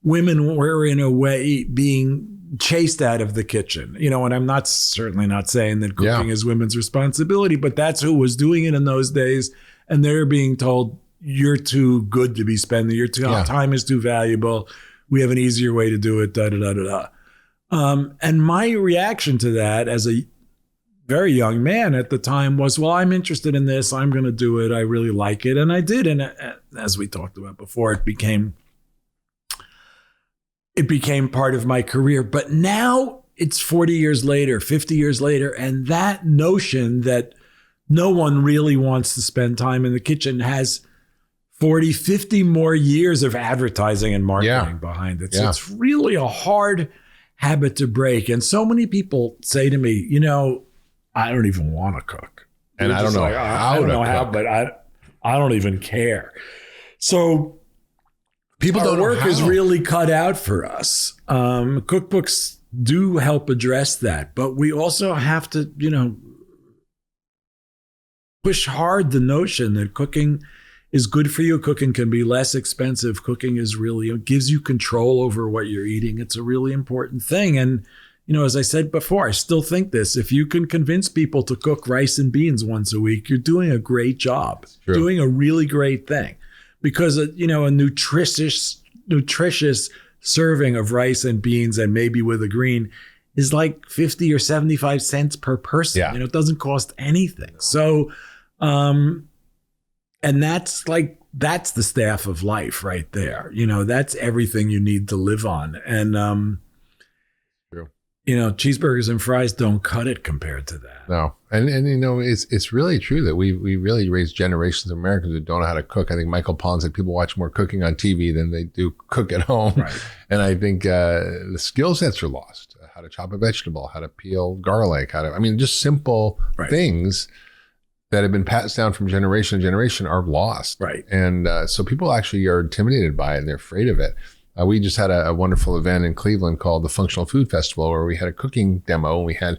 women were, in a way, being chased out of the kitchen. And I'm certainly not saying that cooking is women's responsibility, but that's who was doing it in those days. And they're being told, you're too good to be spending, your time is too valuable. We have an easier way to do it, da da da da da. And my reaction to that as a very young man at the time was, well, I'm interested in this. I'm going to do it. I really like it. And I did. And as we talked about before, it became part of my career. But now it's 40 years later, 50 years later. And that notion that no one really wants to spend time in the kitchen has 40, 50 more years of advertising and marketing behind it. So it's really a hard habit to break. And so many people say to me, I don't even want to cook. And I don't know how, but I don't even care. So people don't know work how. is really cut out for us. Cookbooks do help address that, but we also have to, push hard the notion that cooking is good for you. Cooking can be less expensive. Cooking is really, it gives you control over what you're eating. It's a really important thing. And, as I said before, I still think this. If you can convince people to cook rice and beans once a week, you're doing a great job, doing a really great thing. Because, a nutritious serving of rice and beans and maybe with a green is like 50 or 75 cents per person. Yeah. It doesn't cost anything. So, and that's the staff of life right there. That's everything you need to live on. And, cheeseburgers and fries don't cut it compared to that. No. And it's really true that we really raised generations of Americans who don't know how to cook. I think Michael Pollan said people watch more cooking on TV than they do cook at home. Right. And I think the skill sets are lost. How to chop a vegetable, how to peel garlic, just simple things that have been passed down from generation to generation are lost. Right. And so people actually are intimidated by it and they're afraid of it. We just had a wonderful event in Cleveland called the Functional Food Festival, where we had a cooking demo, and we had,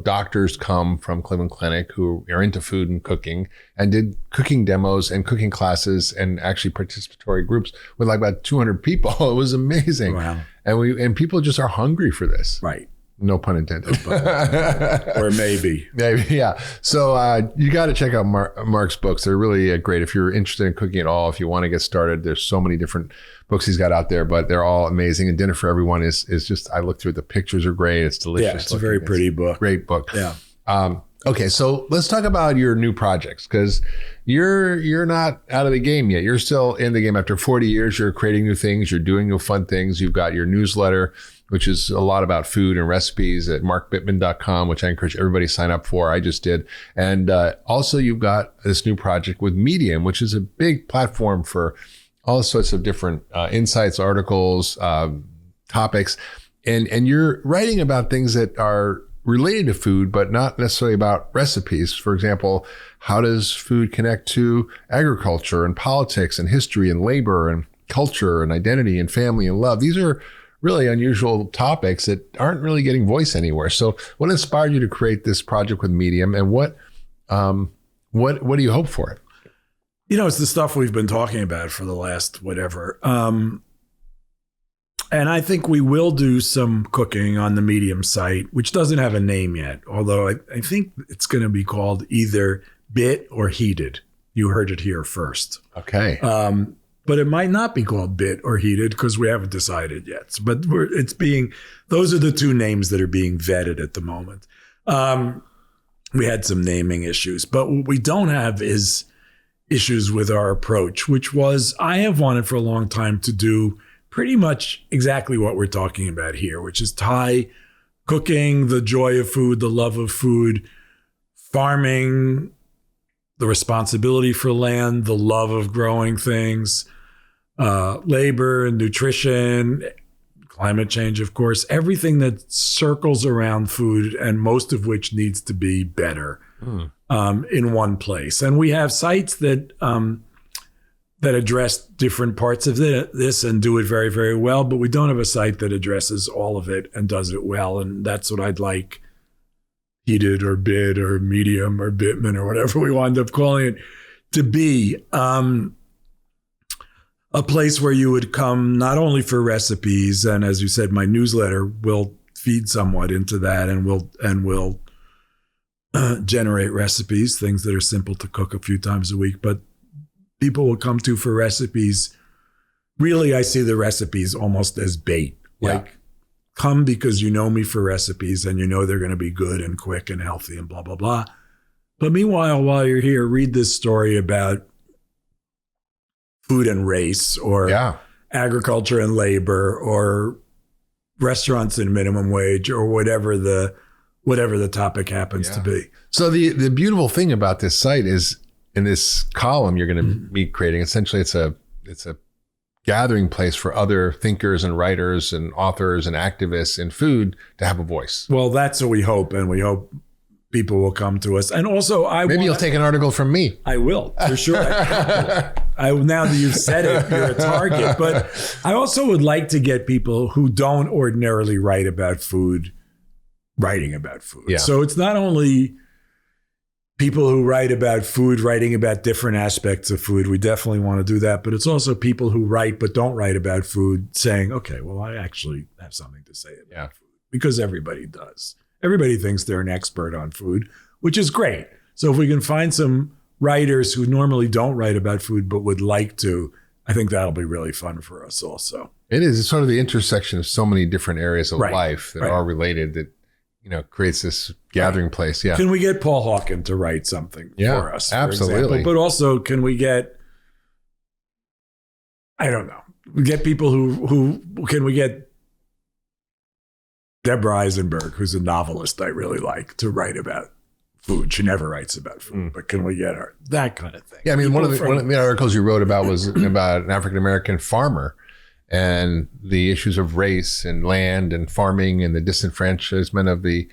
doctors come from Cleveland Clinic who are into food and cooking and did cooking demos and cooking classes and actually participatory groups with like about 200 people. It was amazing. Wow. And people just are hungry for this. Right. No pun intended. Or maybe. Maybe, yeah. So you got to check out Mark's books. They're really great. If you're interested in cooking at all, if you want to get started, there's so many different books he's got out there, but they're all amazing. And Dinner for Everyone is just, I looked through it. The pictures are great. It's delicious. Yeah, it's a very pretty book. Great book. Yeah. Okay, so let's talk about your new projects, because you're not out of the game yet. You're still in the game. After 40 years, you're creating new things. You're doing new fun things. You've got your newsletter, which is a lot about food and recipes at markbittman.com, which I encourage everybody to sign up for. I just did. And also you've got this new project with Medium, which is a big platform for all sorts of different insights, articles, topics. And you're writing about things that are related to food, but not necessarily about recipes. For example, how does food connect to agriculture and politics and history and labor and culture and identity and family and love? These are really unusual topics that aren't really getting voice anywhere. So what inspired you to create this project with Medium, and what do you hope for it? It's the stuff we've been talking about for the last whatever. And I think we will do some cooking on the Medium site, which doesn't have a name yet, although I think it's going to be called either Bit or Heated. You heard it here first. Okay. But it might not be called Bit or Heated because we haven't decided yet. But those are the two names that are being vetted at the moment. We had some naming issues, but what we don't have is issues with our approach, which was I have wanted for a long time to do pretty much exactly what we're talking about here, which is tie cooking, the joy of food, the love of food, farming, the responsibility for land, the love of growing things, labor and nutrition, climate change, of course, everything that circles around food, and most of which needs to be better in one place. And we have sites that address different parts of this and do it very, very well, but we don't have a site that addresses all of it and does it well. And that's what I'd like Heated or Bit or Medium or Bittman or whatever we wind up calling it to be. A place where you would come not only for recipes, and as you said, my newsletter will feed somewhat into that and will generate recipes, things that are simple to cook a few times a week, but people will come to for recipes really, I see the recipes almost as bait. Like, come because you know me for recipes and you know they're going to be good and quick and healthy and blah, blah, blah. But meanwhile, while you're here, read this story about food and race, or agriculture and labor, or restaurants and minimum wage, or whatever the topic happens to be. So the beautiful thing about this site is, in this column you're going to be creating, essentially it's a gathering place for other thinkers and writers and authors and activists in food to have a voice. Well, that's what we hope, and we hope people will come to us. And also, you'll take an article from me. I will, for sure. Now that you've said it, you're a target. But I also would like to get people who don't ordinarily write about food writing about food. Yeah. So it's not only people who write about food writing about different aspects of food. We definitely want to do that. But it's also people who write but don't write about food saying, okay, well, I actually have something to say about food. Because everybody does. Everybody thinks they're an expert on food, which is great. So if we can find some writers who normally don't write about food but would like to, I think that'll be really fun for us also. It is. It's sort of the intersection of so many different areas of life that are related, that, you know, creates this gathering place. Yeah. Can we get Paul Hawken to write something for us? Absolutely. For example? But also, can we get, I don't know, we get people who can we get Deborah Eisenberg, who's a novelist I really like, to write about food. She never writes about food, but can we get her? That kind of thing. Yeah, I mean, one of the articles you wrote about was about an African-American farmer and the issues of race and land and farming and the disenfranchisement of the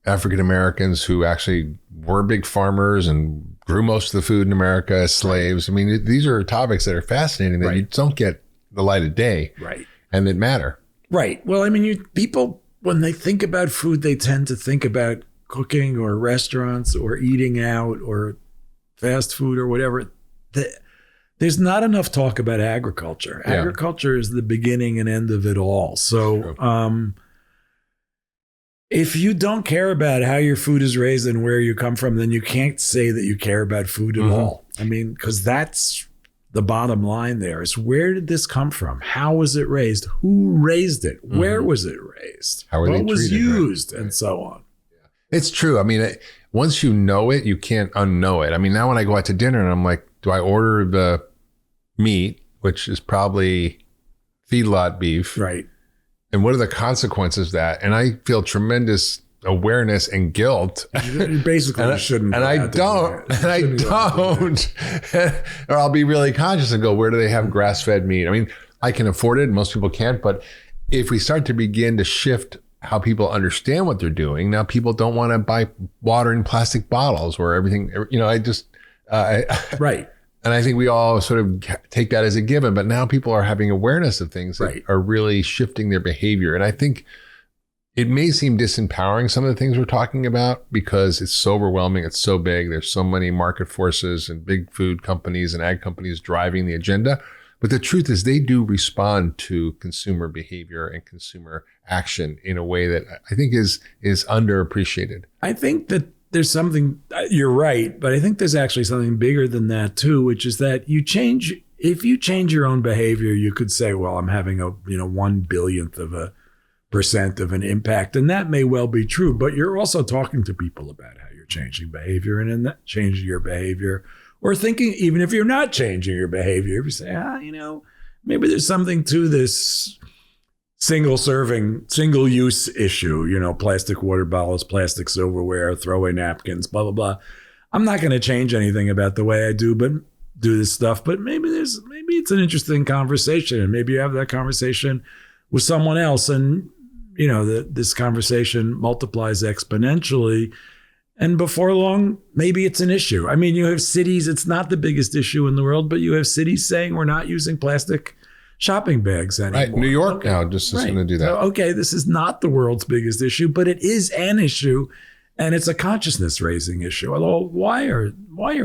African-Americans who actually were big farmers and grew most of the food in America as slaves. I mean, these are topics that are fascinating that you don't get the light of day. Right. And that matter. Right. Well, I mean, people, when they think about food, they tend to think about cooking or restaurants or eating out or fast food or whatever. There's not enough talk about agriculture. Yeah. Agriculture is the beginning and end of it all. So if you don't care about how your food is raised and where you come from, then you can't say that you care about food at all. I mean, because that's the bottom line there, is where did this come from? How was it raised? Who raised it? Where was it raised? How were they what was treated, used? And so on. It's true. I mean, once you know it, you can't unknow it. I mean, now when I go out to dinner and I'm like, do I order the meat, which is probably feedlot beef? Right. And what are the consequences of that? And I feel tremendous awareness and guilt. You basically shouldn't. And I don't. Or I'll be really conscious and go, where do they have grass-fed meat? I mean, I can afford it. Most people can't. But if we start to begin to shift how people understand what they're doing, now people don't want to buy water in plastic bottles or everything. You know, right. And I think we all sort of take that as a given. But now people are having awareness of things that are really shifting their behavior. And I think it may seem disempowering, some of the things we're talking about, because it's so overwhelming. It's so big. There's so many market forces and big food companies and ag companies driving the agenda. But the truth is they do respond to consumer behavior and consumer action in a way that I think is underappreciated. I think that there's something, you're right, but I think there's actually something bigger than that too, which is that if you change your own behavior, you could say, well, I'm having a 1/1000% of an impact. And that may well be true, but you're also talking to people about how you're changing behavior, and in that changing your behavior, or thinking, even if you're not changing your behavior, if you say, maybe there's something to this single-use issue, plastic water bottles, plastic silverware, throwaway napkins, blah, blah, blah. I'm not going to change anything about the way I do this stuff, but maybe it's an interesting conversation, and maybe you have that conversation with someone else, and this conversation multiplies exponentially. And before long, maybe it's an issue. I mean, you have cities, it's not the biggest issue in the world, but you have cities saying we're not using plastic shopping bags anymore. Right. New York now just is going to do that. So, this is not the world's biggest issue, but it is an issue, and it's a consciousness raising issue. Although, why are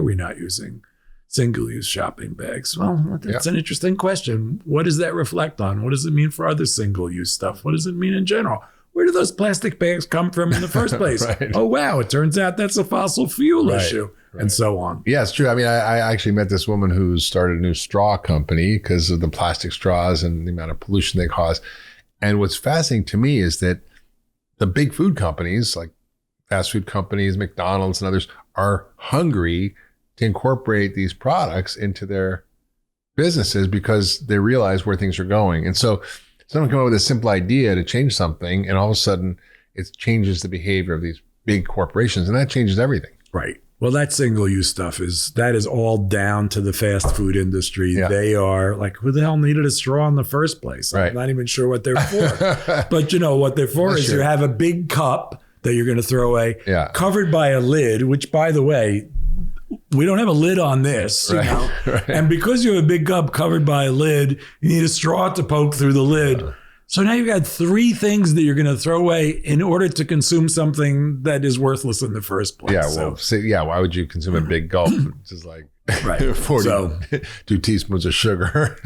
we not using single-use shopping bags? Well, that's an interesting question. What does that reflect on? What does it mean for other single-use stuff? What does it mean in general? where do those plastic bags come from in the first place? Right. Oh, wow, it turns out that's a fossil fuel issue, and so on. Yeah, it's true. I mean, I actually met this woman who started a new straw company because of the plastic straws and the amount of pollution they cause. And what's fascinating to me is that the big food companies, like fast food companies, McDonald's and others, are hungry to incorporate these products into their businesses because they realize where things are going. And so someone come up with a simple idea to change something, and all of a sudden it changes the behavior of these big corporations, and that changes everything. Right. Well, that single-use stuff is all down to the fast food industry. Yeah. They are like, who the hell needed a straw in the first place? Right. I'm not even sure what they're for. But you know what they're for That's is true. you have a big cup that you're going to throw away, covered by a lid, which, by the way, we don't have a lid on this, you know? Right. And because you have a big cup covered by a lid, you need a straw to poke through the lid. So now you've got three things that you're going to throw away in order to consume something that is worthless in the first place. Yeah, well, why would you consume a big gulp? Which is like 42 teaspoons of sugar.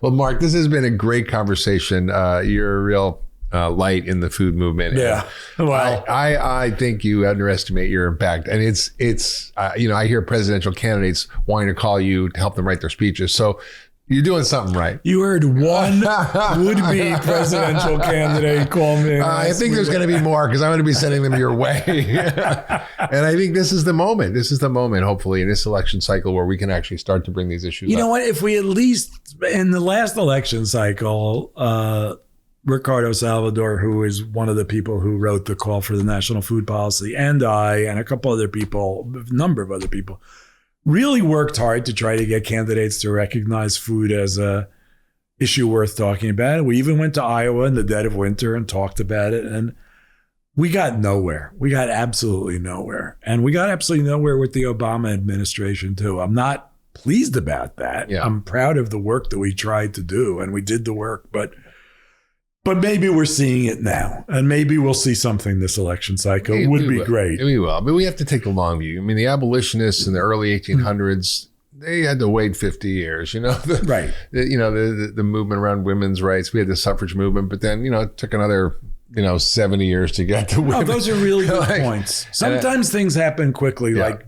Well, Mark, this has been a great conversation. You're a real light in the food movement. Yeah. Well, I think you underestimate your impact. And it's I hear presidential candidates wanting to call you to help them write their speeches. So you're doing something right. You heard one would-be presidential candidate call me. I think there's going to be more because I'm going to be sending them your way. And I think this is the moment. This is the moment, hopefully, in this election cycle where we can actually start to bring these issues up. You know what? If we at least, in the last election cycle, Ricardo Salvador, who is one of the people who wrote the call for the national food policy, and I, and a couple other people, a number of other people, really worked hard to try to get candidates to recognize food as a issue worth talking about. We even went to Iowa in the dead of winter and talked about it, and we got nowhere. We got absolutely nowhere. And we got absolutely nowhere with the Obama administration too. I'm not pleased about that. Yeah. I'm proud of the work that we tried to do, and we did the work, but maybe we're seeing it now, and maybe we'll see something this election cycle. It would be great. We will. But we have to take the long view. I mean, the abolitionists in the early 1800s, they had to wait 50 years, Right. The movement around women's rights. We had the suffrage movement, but then, it took another, 70 years to get to women. Oh, those are really good points. Sometimes things happen quickly, like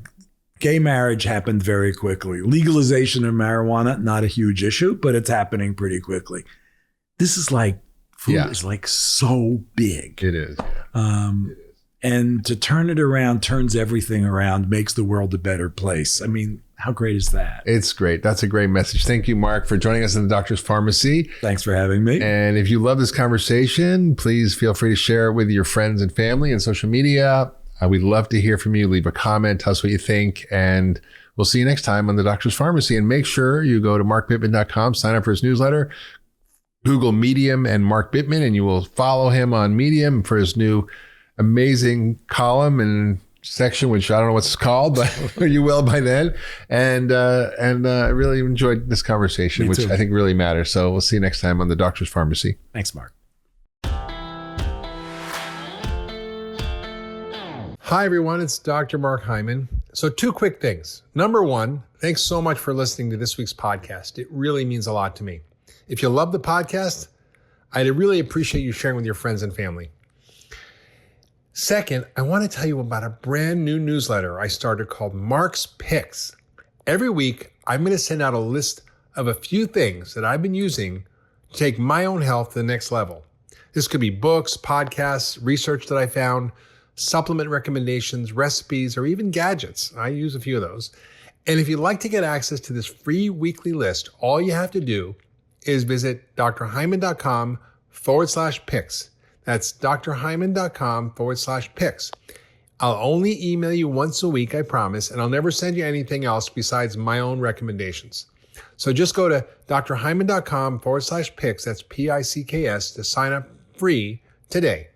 gay marriage happened very quickly. Legalization of marijuana, not a huge issue, but it's happening pretty quickly. This is like, food is like so big. It is. And to turn it around, turns everything around, makes the world a better place. I mean, how great is that? It's great. That's a great message. Thank you, Mark, for joining us in the Doctor's Pharmacy. Thanks for having me. And if you love this conversation, please feel free to share it with your friends and family and social media. We'd love to hear from you. Leave a comment. Tell us what you think. And we'll see you next time on the Doctor's Pharmacy. And make sure you go to markbittman.com, sign up for his newsletter. Google Medium and Mark Bittman, and you will follow him on Medium for his new amazing column and section, which I don't know what's called, but you will by then. And I really enjoyed this conversation, which I think really matters. So we'll see you next time on the Doctor's Pharmacy. Thanks, Mark. Hi, everyone. It's Dr. Mark Hyman. So 2 quick things. Number 1, thanks so much for listening to this week's podcast. It really means a lot to me. If you love the podcast, I'd really appreciate you sharing with your friends and family. Second, I want to tell you about a brand new newsletter I started called Mark's Picks. Every week, I'm going to send out a list of a few things that I've been using to take my own health to the next level. This could be books, podcasts, research that I found, supplement recommendations, recipes, or even gadgets. I use a few of those. And if you'd like to get access to this free weekly list, all you have to do is visit drhyman.com/picks. That's drhyman.com/picks. I'll only email you once a week, I promise, and I'll never send you anything else besides my own recommendations. So just go to drhyman.com/picks, that's PICKS, to sign up free today.